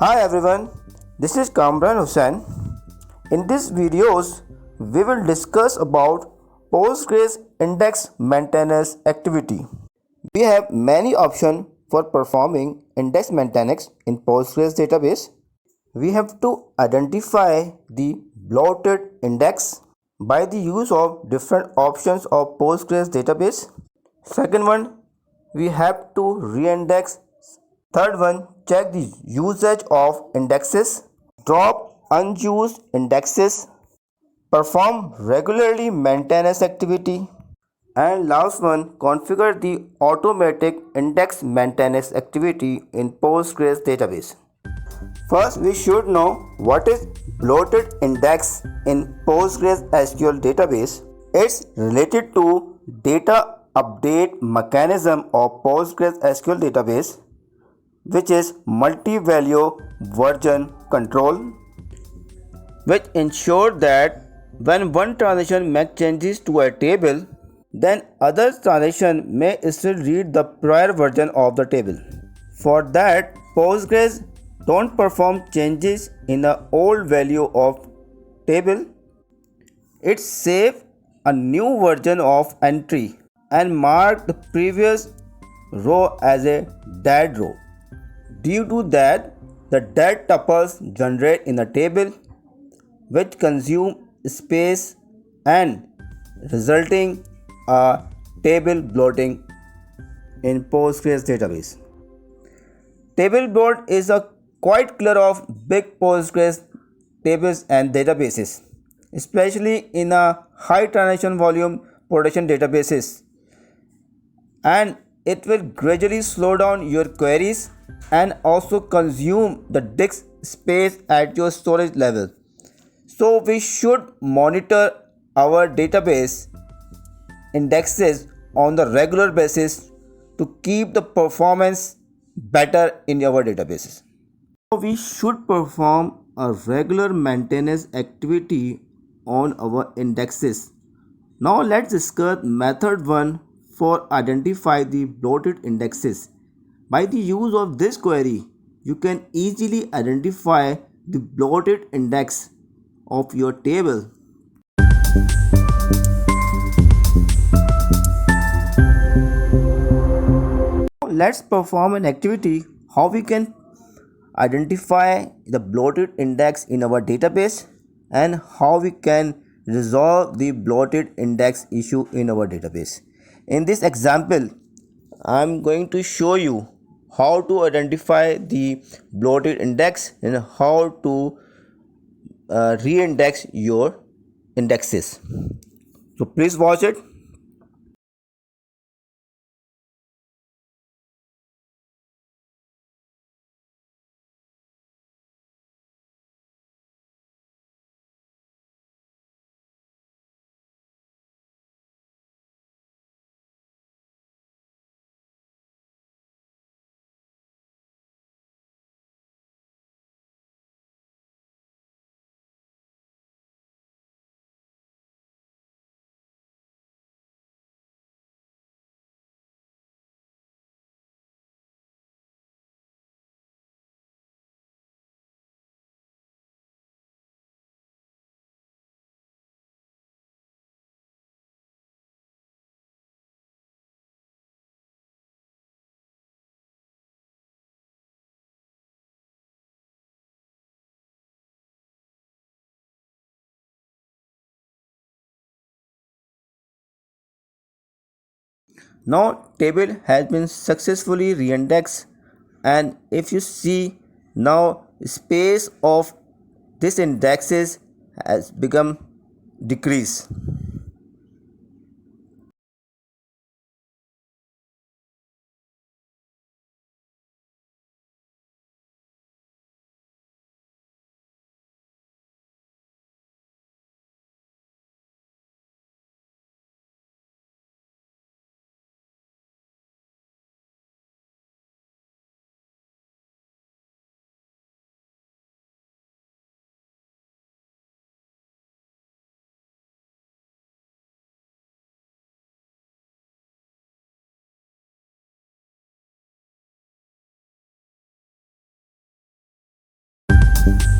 Hi everyone, this is Kamran Hussain. In this videos, we will discuss about Postgres Index Maintenance activity. We have many options for performing index maintenance in Postgres database. We have to identify the bloated index by the use of different options of Postgres database. Second one, we have to reindex. Third one, check the usage of indexes, drop unused indexes, perform regularly maintenance activity, and last one, configure the automatic index maintenance activity in Postgres database. First, we should know what is bloated index in PostgreSQL database. It's related to data update mechanism of PostgreSQL database, which is multi-value version control, which ensure that when one transaction makes changes to a table, then other transaction may still read the prior version of the table. For that, Postgres don't perform changes in the old value of table. It saves a new version of entry and mark the previous row as a dead row. Due to that, the dead tuples generate in the table, which consume space and resulting a table bloating in Postgres database. Table bloat is a quite clear of big Postgres tables and databases, especially in a high transaction volume production databases, and it will gradually slow down your queries and also consume the disk space at your storage level. So we should monitor our database indexes on the regular basis to keep the performance better in our databases. So we should perform a regular maintenance activity on our indexes. Now let's discuss method 1 for identify the bloated indexes. By the use of this query, you can easily identify the bloated index of your table. Let's perform an activity how we can identify the bloated index in our database and how we can resolve the bloated index issue in our database. In this example, I'm going to show you how to identify the bloated index and how to re-index your indexes. So please watch it. Now table has been successfully reindexed, and if you see now space of this indexes has become decrease. you.